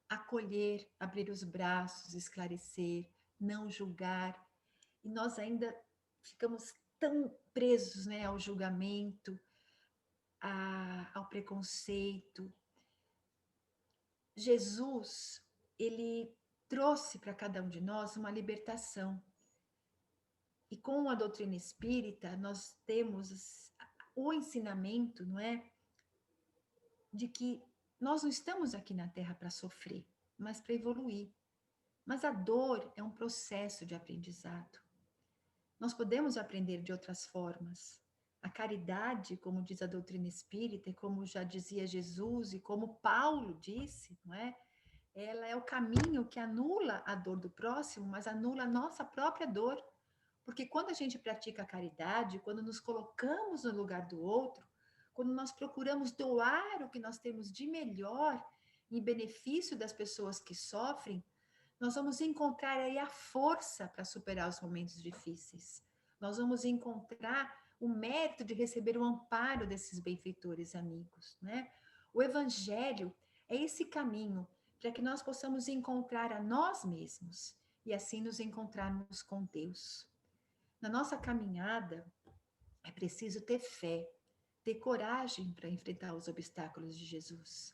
acolher, abrir os braços, esclarecer, não julgar. E nós ainda ficamos tão presos, né, ao julgamento, ao preconceito. Jesus, ele trouxe para cada um de nós uma libertação. E com a doutrina espírita, nós temos o ensinamento, não é? De que nós não estamos aqui na Terra para sofrer, mas para evoluir. Mas a dor é um processo de aprendizado. Nós podemos aprender de outras formas. A caridade, como diz a doutrina espírita, e como já dizia Jesus, e como Paulo disse, não é? Ela é o caminho que anula a dor do próximo, mas anula a nossa própria dor. Porque quando a gente pratica a caridade, quando nos colocamos no lugar do outro, quando nós procuramos doar o que nós temos de melhor em benefício das pessoas que sofrem, nós vamos encontrar aí a força para superar os momentos difíceis. Nós vamos encontrar o mérito de receber o amparo desses benfeitores amigos, né? O evangelho é esse caminho para que nós possamos encontrar a nós mesmos e assim nos encontrarmos com Deus. Na nossa caminhada, é preciso ter fé, ter coragem para enfrentar os obstáculos de Jesus.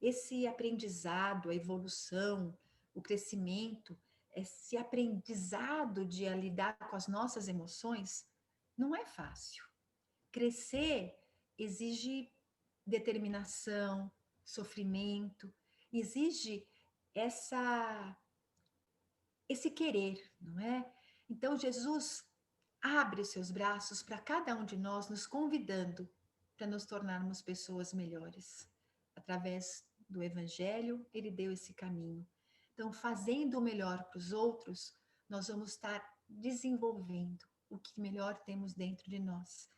Esse aprendizado, a evolução, o crescimento, esse aprendizado de lidar com as nossas emoções, não é fácil. Crescer exige determinação, sofrimento, exige esse querer, não é? Então, Jesus abre os seus braços para cada um de nós, nos convidando para nos tornarmos pessoas melhores. Através do Evangelho, ele deu esse caminho. Então, fazendo o melhor para os outros, nós vamos estar desenvolvendo o que melhor temos dentro de nós.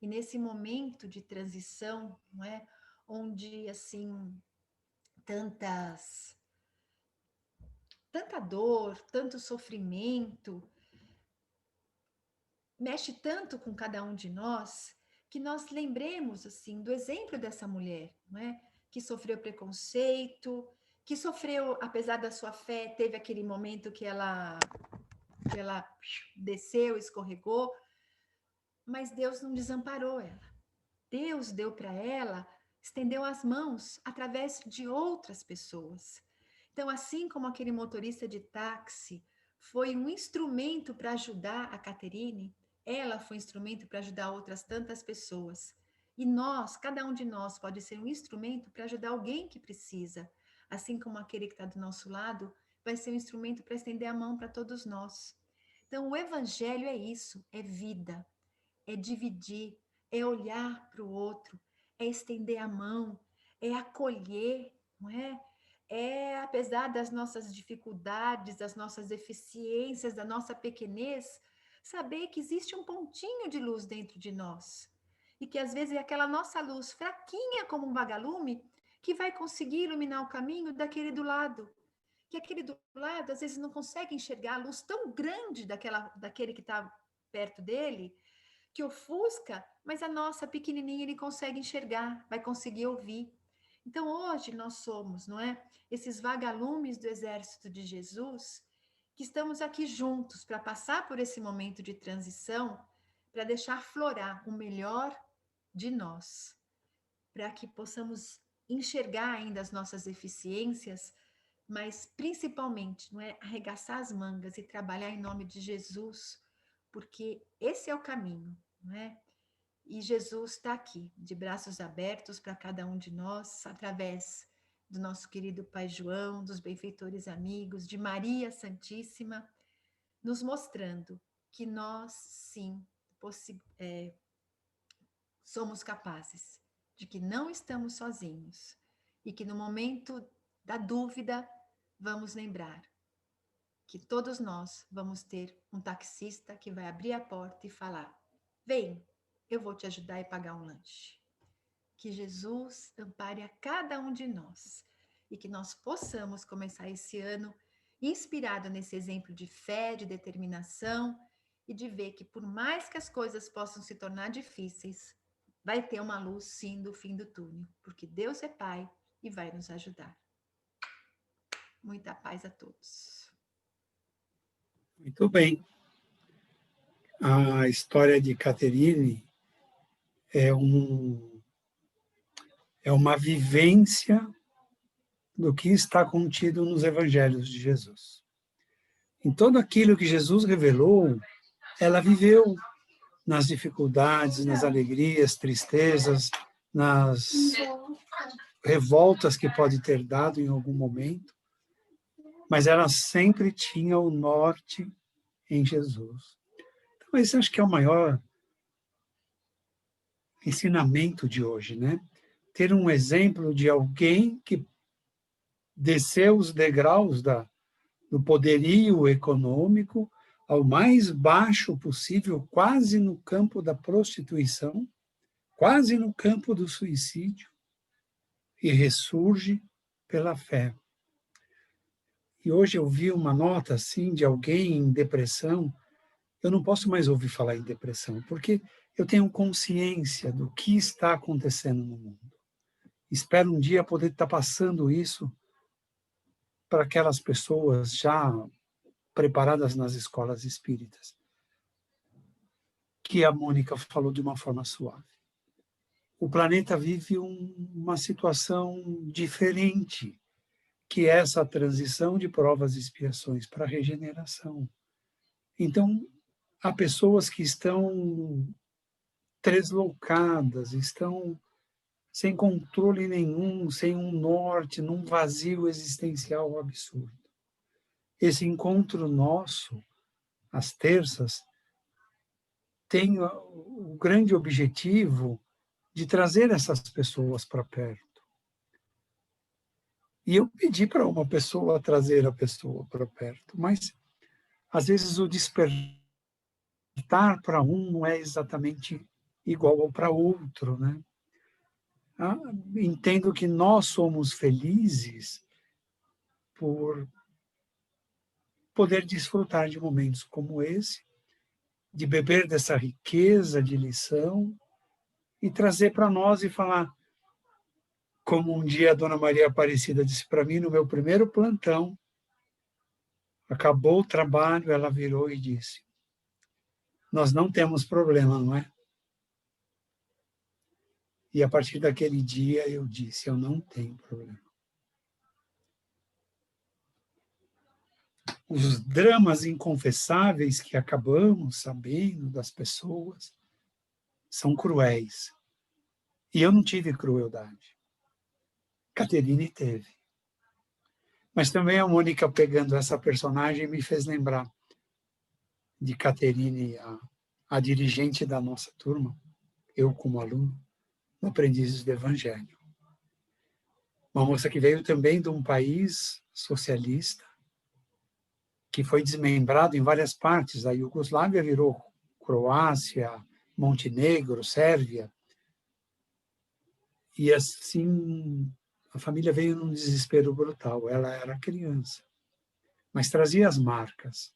E nesse momento de transição, não é? Onde, assim, tanta dor, tanto sofrimento, mexe tanto com cada um de nós, que nós lembremos, assim, do exemplo dessa mulher, não é? Que sofreu preconceito, que sofreu, apesar da sua fé, teve aquele momento que ela desceu, escorregou, mas Deus não desamparou ela. Deus deu para ela, estendeu as mãos através de outras pessoas. Então, assim como aquele motorista de táxi foi um instrumento para ajudar a Caterine, ela foi um instrumento para ajudar outras tantas pessoas. E nós, cada um de nós, pode ser um instrumento para ajudar alguém que precisa. Assim como aquele que está do nosso lado, vai ser um instrumento para estender a mão para todos nós. Então, o Evangelho é isso, é vida, é dividir, é olhar para o outro, é estender a mão, é acolher, não é? É, apesar das nossas dificuldades, das nossas deficiências, da nossa pequenez, saber que existe um pontinho de luz dentro de nós. E que às vezes é aquela nossa luz fraquinha como um vagalume que vai conseguir iluminar o caminho daquele do lado. Que aquele do lado às vezes não consegue enxergar a luz tão grande daquele que está perto dele, que ofusca, mas a nossa pequenininha ele consegue enxergar, vai conseguir ouvir. Então hoje nós somos, não é? Esses vagalumes do exército de Jesus, que estamos aqui juntos para passar por esse momento de transição, para deixar florar o melhor de nós, para que possamos enxergar ainda as nossas deficiências, mas principalmente, não é, arregaçar as mangas e trabalhar em nome de Jesus, porque esse é o caminho, não é? E Jesus está aqui, de braços abertos para cada um de nós, através do nosso querido Pai João, dos benfeitores amigos, de Maria Santíssima, nos mostrando que nós, sim, somos capazes, de que não estamos sozinhos e que no momento da dúvida, vamos lembrar que todos nós vamos ter um taxista que vai abrir a porta e falar: vem, eu vou te ajudar a pagar um lanche. Que Jesus ampare a cada um de nós e que nós possamos começar esse ano inspirado nesse exemplo de fé, de determinação e de ver que por mais que as coisas possam se tornar difíceis, vai ter uma luz sim do fim do túnel, porque Deus é Pai e vai nos ajudar. Muita paz a todos. Muito bem. A história de Caterine é uma vivência do que está contido nos evangelhos de Jesus. Em tudo aquilo que Jesus revelou, ela viveu nas dificuldades, nas alegrias, tristezas, nas revoltas que pode ter dado em algum momento, mas ela sempre tinha o norte em Jesus. Então, esse acho que é o maior ensinamento de hoje, né? Ter um exemplo de alguém que desceu os degraus do poderio econômico ao mais baixo possível, quase no campo da prostituição, quase no campo do suicídio, e ressurge pela fé. E hoje eu vi uma nota assim de alguém em depressão. Eu não posso mais ouvir falar em depressão, porque eu tenho consciência do que está acontecendo no mundo. Espero um dia poder estar passando isso para aquelas pessoas já preparadas nas escolas espíritas, que a Mônica falou de uma forma suave. O planeta vive uma situação diferente, que é essa transição de provas e expiações para a regeneração. Então, há pessoas que estão tresloucadas, estão sem controle nenhum, sem um norte, num vazio existencial absurdo. Esse encontro nosso, às terças, tem o grande objetivo de trazer essas pessoas para perto. E eu pedi para uma pessoa trazer a pessoa para perto, mas às vezes o despertar para um não é exatamente igual para outro, né? Entendo que nós somos felizes por poder desfrutar de momentos como esse, de beber dessa riqueza de lição e trazer para nós e falar, como um dia a Dona Maria Aparecida disse para mim no meu primeiro plantão, acabou o trabalho, ela virou e disse, nós não temos problema, não é? E a partir daquele dia eu disse, eu não tenho problema. Os dramas inconfessáveis que acabamos sabendo das pessoas são cruéis. E eu não tive crueldade. Caterine teve. Mas também a Mônica, pegando essa personagem, me fez lembrar de Caterine, a dirigente da nossa turma, eu como aluno, no Aprendizes do Evangelho. Uma moça que veio também de um país socialista, que foi desmembrado em várias partes. A Iugoslávia virou Croácia, Montenegro, Sérvia. E assim, a família veio num desespero brutal. Ela era criança, mas trazia as marcas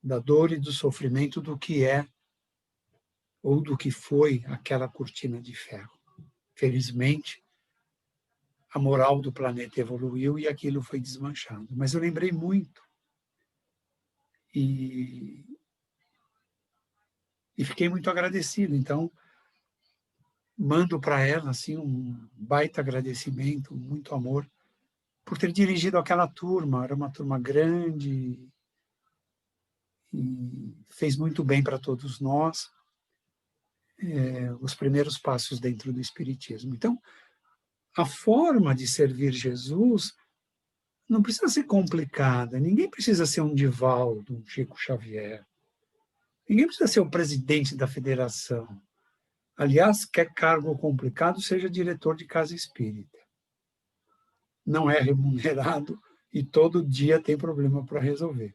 da dor e do sofrimento do que é ou do que foi aquela cortina de ferro. Felizmente, a moral do planeta evoluiu e aquilo foi desmanchado. Mas eu lembrei muito e fiquei muito agradecido. Então, mando para ela assim, um baita agradecimento, muito amor, por ter dirigido aquela turma. Era uma turma grande e fez muito bem para todos nós, os primeiros passos dentro do Espiritismo. Então, a forma de servir Jesus não precisa ser complicada. Ninguém precisa ser um Divaldo, um Chico Xavier. Ninguém precisa ser o presidente da federação. Aliás, quer cargo complicado, seja diretor de casa espírita. Não é remunerado e todo dia tem problema para resolver.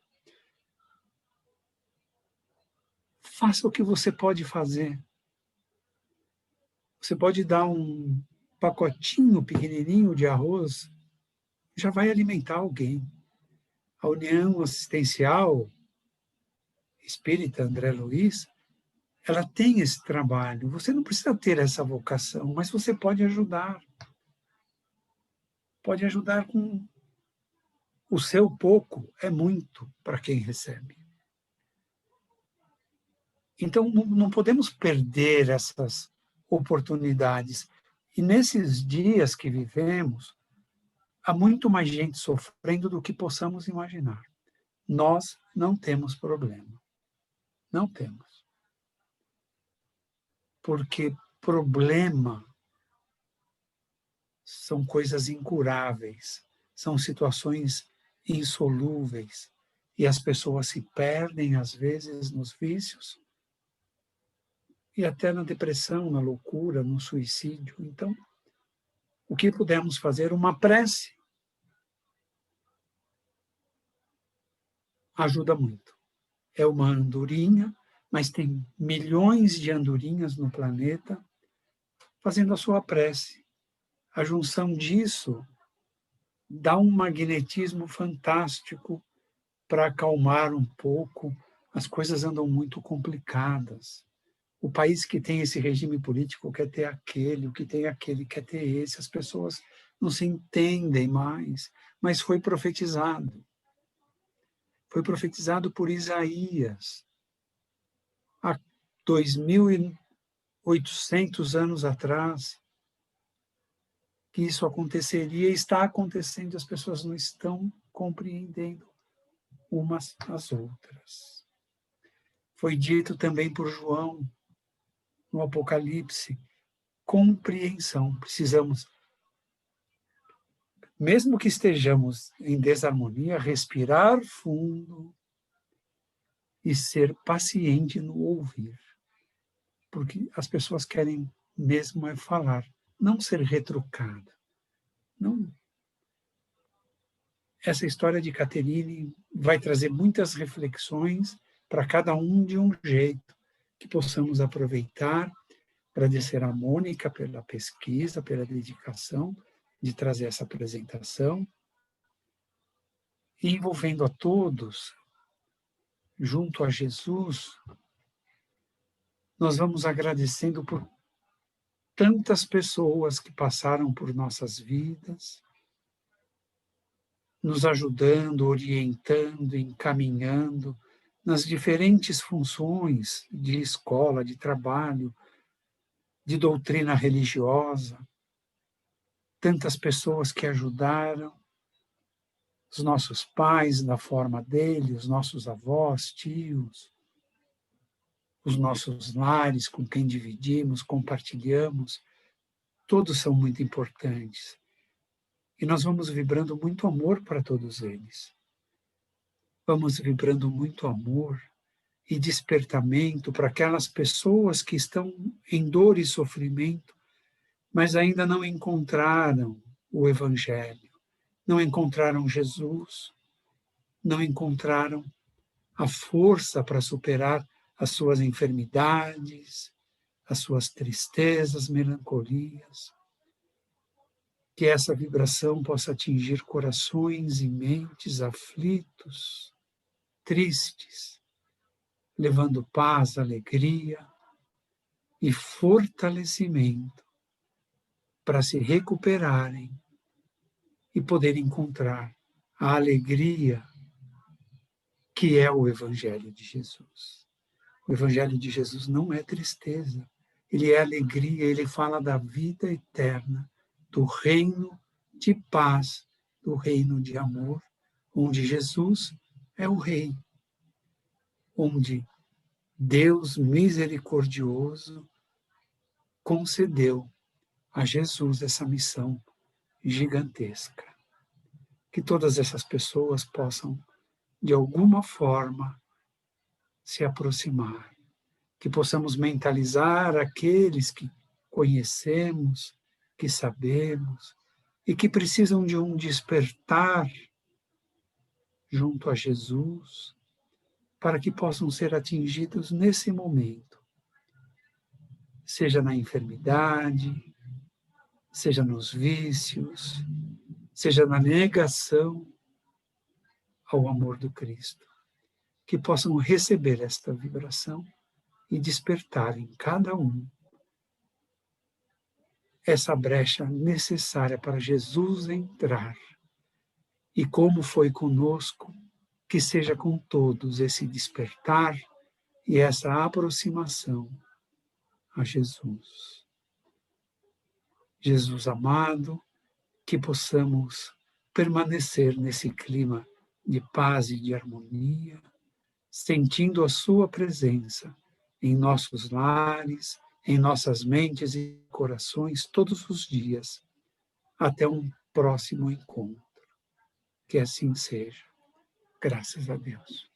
Faça o que você pode fazer. Você pode dar um pacotinho pequenininho de arroz, já vai alimentar alguém. A União Assistencial Espírita André Luiz, ela tem esse trabalho. Você não precisa ter essa vocação, mas você pode ajudar. Pode ajudar com o seu pouco, é muito para quem recebe. Então, não podemos perder essas oportunidades. E nesses dias que vivemos, há muito mais gente sofrendo do que possamos imaginar. Nós não temos problema. Não temos. Porque problema são coisas incuráveis, são situações insolúveis. E as pessoas se perdem, às vezes, nos vícios e até na depressão, na loucura, no suicídio. Então, o que pudermos fazer? Uma prece ajuda muito. É uma andorinha, mas tem milhões de andorinhas no planeta fazendo a sua prece. A junção disso dá um magnetismo fantástico para acalmar um pouco. As coisas andam muito complicadas. O país que tem esse regime político quer ter aquele, o que tem aquele quer ter esse. As pessoas não se entendem mais, mas foi profetizado. Foi profetizado por Isaías há 2.800 anos atrás, que isso aconteceria e está acontecendo, as pessoas não estão compreendendo umas às outras. Foi dito também por João, no Apocalipse, compreensão. Precisamos, mesmo que estejamos em desarmonia, respirar fundo e ser paciente no ouvir. Porque as pessoas querem mesmo é falar, não ser retrucada. Não. Essa história de Caterine vai trazer muitas reflexões para cada um de um jeito, que possamos aproveitar Agradecer a Mônica pela pesquisa, pela dedicação de trazer essa apresentação, e envolvendo a todos, junto a Jesus, nós vamos agradecendo por tantas pessoas que passaram por nossas vidas, nos ajudando, orientando, encaminhando nas diferentes funções de escola, de trabalho, de doutrina religiosa. Tantas pessoas que ajudaram, os nossos pais na forma deles, os nossos avós, tios, os nossos lares com quem dividimos, compartilhamos, todos são muito importantes. E nós vamos vibrando muito amor para todos eles. Vamos vibrando muito amor e despertamento para aquelas pessoas que estão em dor e sofrimento, mas ainda não encontraram o Evangelho, não encontraram Jesus, não encontraram a força para superar as suas enfermidades, as suas tristezas, melancolias. Que essa vibração possa atingir corações e mentes aflitos, tristes, levando paz, alegria e fortalecimento para se recuperarem e poderem encontrar a alegria que é o Evangelho de Jesus. O Evangelho de Jesus não é tristeza, ele é alegria, ele fala da vida eterna, do reino de paz, do reino de amor, onde Jesus é o Rei, onde Deus misericordioso concedeu a Jesus essa missão gigantesca. Que todas essas pessoas possam, de alguma forma, se aproximar, que possamos mentalizar aqueles que conhecemos, que sabemos, e que precisam de um despertar junto a Jesus, para que possam ser atingidos nesse momento, seja na enfermidade, seja nos vícios, seja na negação ao amor do Cristo, que possam receber esta vibração e despertar em cada um essa brecha necessária para Jesus entrar. E como foi conosco, que seja com todos esse despertar e essa aproximação a Jesus. Jesus amado, que possamos permanecer nesse clima de paz e de harmonia, sentindo a sua presença em nossos lares, em nossas mentes e corações todos os dias, até um próximo encontro. Que assim seja. Graças a Deus.